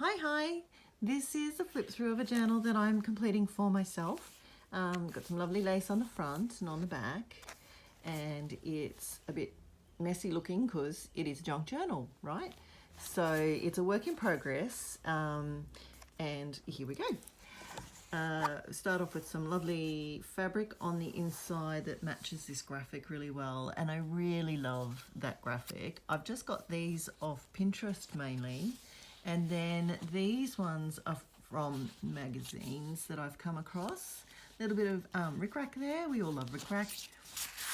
Hi. This is a flip through of a journal that I'm completing for myself. Got some lovely lace on the front and on the back, and it's a bit messy looking because it is a junk journal, right? So it's a work in progress, and here we go. Start off with some lovely fabric on the inside that matches this graphic really well, and I really love that graphic. I've just got these off Pinterest mainly, and then these ones are from magazines that I've come across. A little bit of rickrack there, we all love rickrack,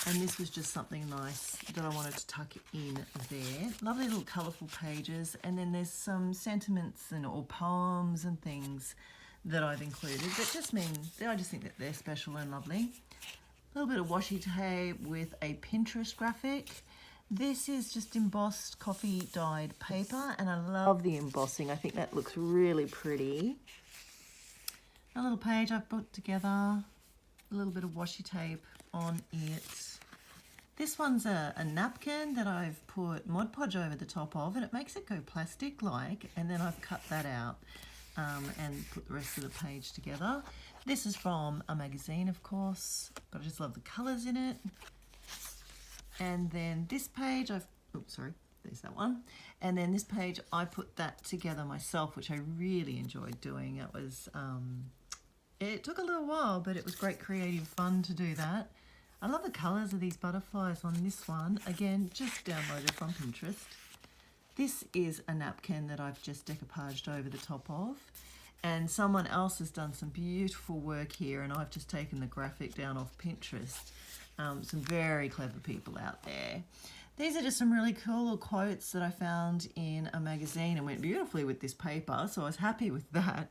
and this was just something nice that I wanted to tuck in there. Lovely little colourful pages, and then there's some sentiments or poems and things that I've included that just mean, I just think that they're special and lovely. A little bit of washi tape with a Pinterest graphic. This is just embossed coffee dyed paper, and I love the embossing. I think that looks really pretty. A little page I've put together, a little bit of washi tape on it. This one's a napkin that I've put Mod Podge over the top of, and it makes it go plastic-like, and then I've cut that out and put the rest of the page together. This is from a magazine, of course, but I just love the colours in it. And then this page, there's that one. And then this page, I put that together myself, which I really enjoyed doing. It was, it took a little while, but it was great creative fun to do that. I love the colours of these butterflies on this one. Again, just downloaded from Pinterest. This is a napkin that I've just decoupaged over the top of, and someone else has done some beautiful work here, and I've just taken the graphic down off Pinterest. Some very clever people out there. These are just some really cool little quotes that I found in a magazine and went beautifully with this paper, so I was happy with that.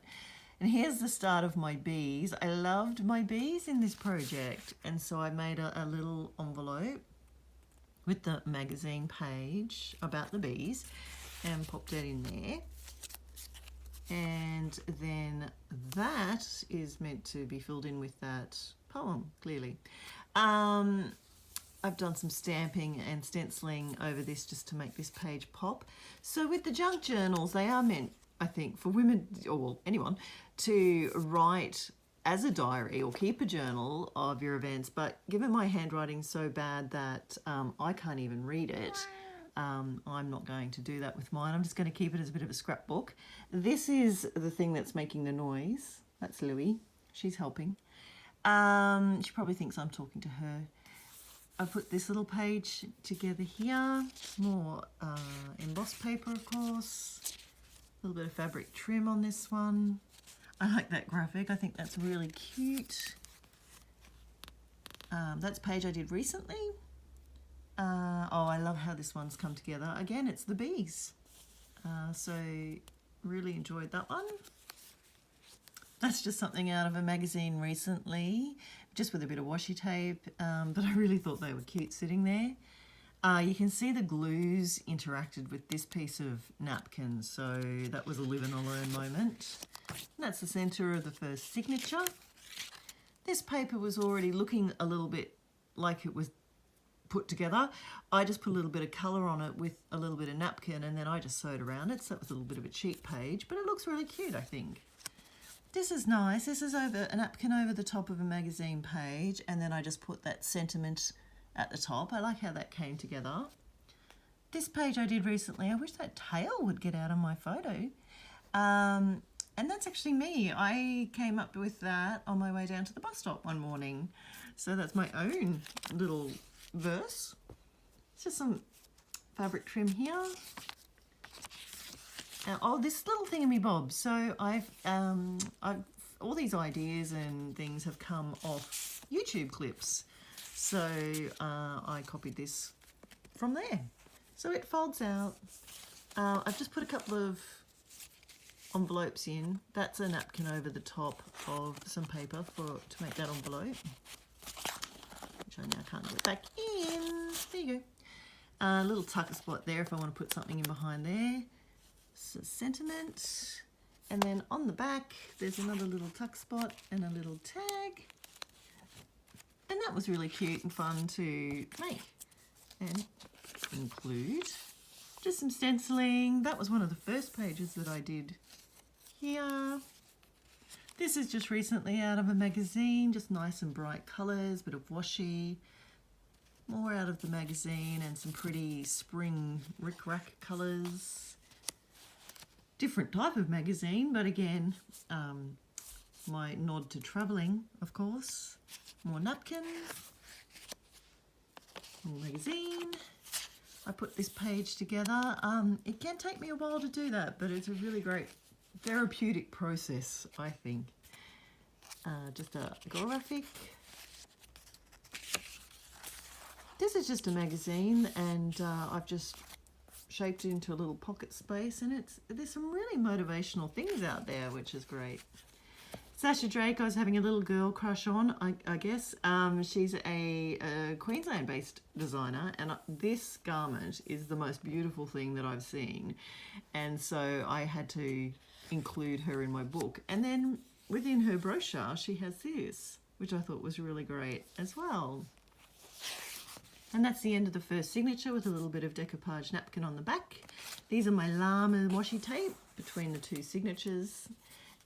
And here's the start of my bees. I loved my bees in this project, and so I made a little envelope with the magazine page about the bees and popped it in there. And then that is meant to be filled in with that poem, clearly. I've done some stamping and stenciling over this just to make this page pop. So with the junk journals, they are meant, I think, for women or anyone to write as a diary or keep a journal of your events, but given my handwriting's so bad that I can't even read it, I'm not going to do that with mine. I'm just going to keep it as a bit of a scrapbook. This is the thing that's making the noise. That's Louie. She's helping. She probably thinks I'm talking to her. I put this little page together here. More embossed paper, of course. A little bit of fabric trim on this one. I like that graphic. I think that's really cute. That's a page I did recently. I love how this one's come together. Again, it's the bees. So really enjoyed that one. That's just something out of a magazine recently, just with a bit of washi tape, but I really thought they were cute sitting there. You can see the glues interacted with this piece of napkin, so that was a live and a learn moment. And that's the centre of the first signature. This paper was already looking a little bit like it was put together. I just put a little bit of colour on it with a little bit of napkin, and then I just sewed around it, so that was a little bit of a cheap page, but it looks really cute, I think. This is nice. This is over a napkin over the top of a magazine page, and then I just put that sentiment at the top. I like how that came together. This page I did recently, I wish that tail would get out of my photo. And that's actually me. I came up with that on my way down to the bus stop one morning. So that's my own little verse. It's just some fabric trim here. This little thingamy-bob. So I've all these ideas and things have come off YouTube clips. So I copied this from there. So it folds out. I've just put a couple of envelopes in. That's a napkin over the top of some paper to make that envelope, which I now can't get back in. There you go. A little tucker spot there if I want to put something in behind there. So sentiment. And then on the back, there's another little tuck spot and a little tag. And that was really cute and fun to make and include. Just some stenciling. That was one of the first pages that I did here. This is just recently out of a magazine, just nice and bright colours, bit of washi. More out of the magazine and some pretty spring rick-rack colours. Different type of magazine, but again, my nod to travelling, of course. More napkin. More magazine. I put this page together. It can take me a while to do that, but it's a really great therapeutic process, I think. Just a graphic. This is just a magazine, and I've just shaped it into a little pocket space, and there's some really motivational things out there, which is great. Sasha Drake, I was having a little girl crush on, I guess. She's a Queensland-based designer, and this garment is the most beautiful thing that I've seen. And so I had to include her in my book. And then within her brochure, she has this, which I thought was really great as well. And that's the end of the first signature with a little bit of decoupage napkin on the back. These are my llama washi tape between the two signatures.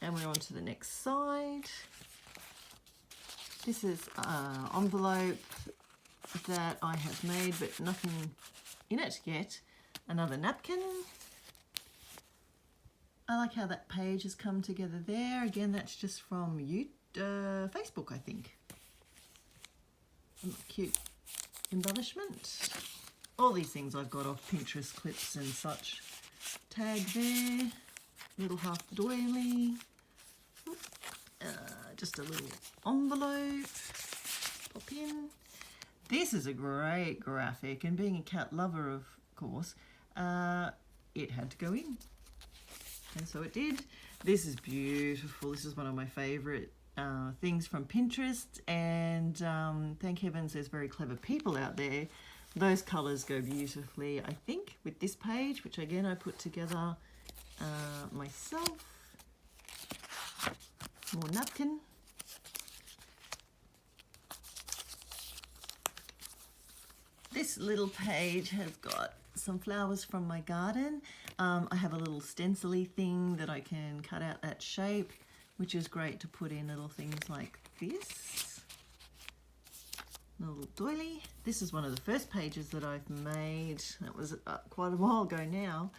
And we're on to the next side. This is an envelope that I have made, but nothing in it yet. Another napkin. I like how that page has come together there. Again, that's just from Facebook, I think. Cute embellishment. All these things I've got off Pinterest clips and such. Tag there. Little half the doily. Just a little envelope. Pop in. This is a great graphic, and being a cat lover, of course, it had to go in. And so it did. This is beautiful. This is one of my favourite things from Pinterest, and thank heavens there's very clever people out there. Those colours go beautifully, I think, with this page, which again I put together myself. More napkin. This little page has got some flowers from my garden. I have a little stencil-y thing that I can cut out that shape, which is great to put in little things like this. A little doily. This is one of the first pages that I've made. That was quite a while ago now.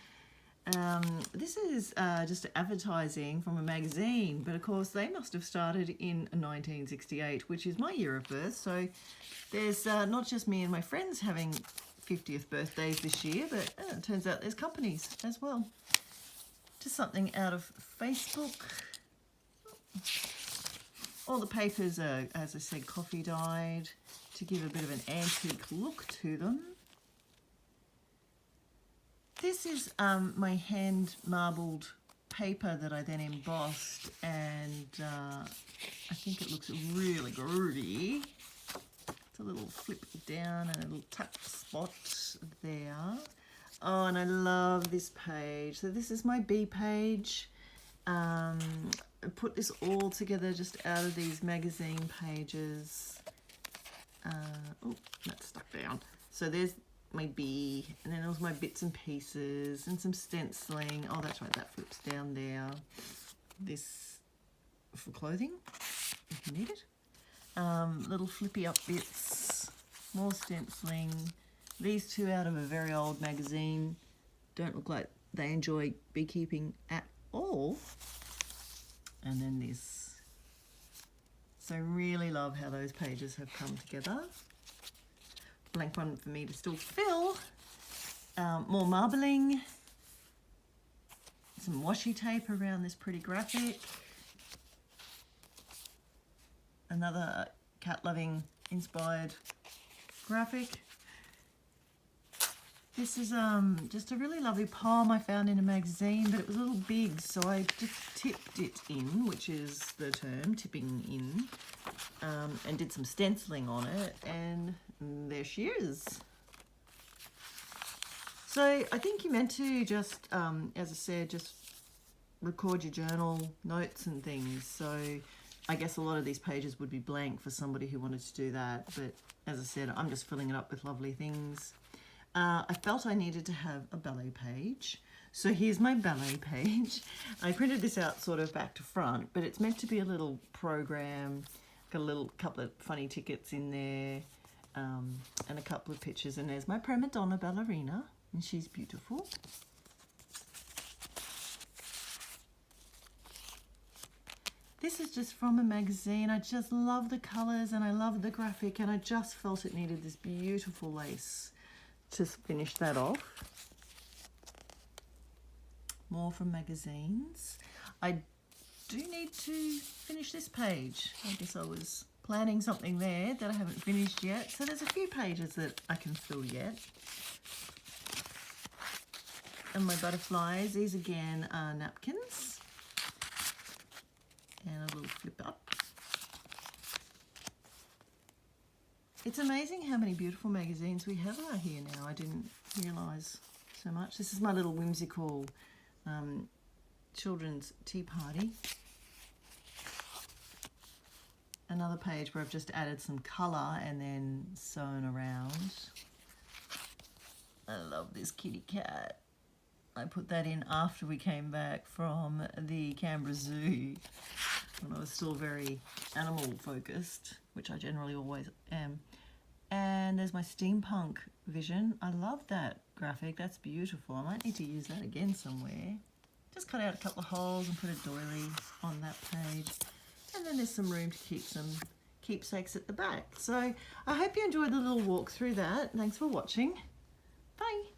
This is just advertising from a magazine, but of course they must have started in 1968, which is my year of birth. So there's not just me and my friends having 50th birthdays this year, but it turns out there's companies as well. Just something out of Facebook. All the papers are, as I said, coffee dyed to give a bit of an antique look to them. This is my hand marbled paper that I then embossed, and I think it looks really groovy. It's a little flip down and a little tuck spot there. Oh, and I love this page. So this is my B page. I put this all together just out of these magazine pages. Oh, that's stuck down. So there's my B, and then there's my bits and pieces and some stenciling. Oh, that's right, that flips down there. This for clothing, if you need it. Little flippy up bits, more stenciling. These two out of a very old magazine. Don't look like they enjoy beekeeping at all. And then this. So really love how those pages have come together. Blank one for me to still fill. More marbling. Some washi tape around this pretty graphic. Another cat-loving inspired graphic. This is just a really lovely poem I found in a magazine, but it was a little big, so I just tipped it in, which is the term, tipping in, and did some stenciling on it, and there she is. So I think you're meant to just, as I said, just record your journal notes and things. So I guess a lot of these pages would be blank for somebody who wanted to do that, but as I said, I'm just filling it up with lovely things. I felt I needed to have a ballet page, So here's my ballet page. I printed this out sort of back to front, but it's meant to be a little program. Got a little couple of funny tickets in there, and a couple of pictures. And there's my prima donna ballerina, and she's beautiful. This is just from a magazine. I just love the colours and I love the graphic, and I just felt it needed this beautiful lace to finish that off. More from magazines. I do need to finish this page. I guess I was planning something there that I haven't finished yet. So there's a few pages that I can fill yet. And my butterflies, these again are napkins. And a little flip up. It's amazing how many beautiful magazines we have out here now. I didn't realise so much. This is my little whimsical children's tea party. Another page where I've just added some colour and then sewn around. I love this kitty cat. I put that in after we came back from the Canberra Zoo when I was still very animal focused, which I generally always am. And there's my steampunk vision. I love that graphic. That's beautiful. I might need to use that again somewhere. Just cut out a couple of holes and put a doily on that page. And then there's some room to keep some keepsakes at the back. So I hope you enjoyed the little walk through that. Thanks for watching. Bye.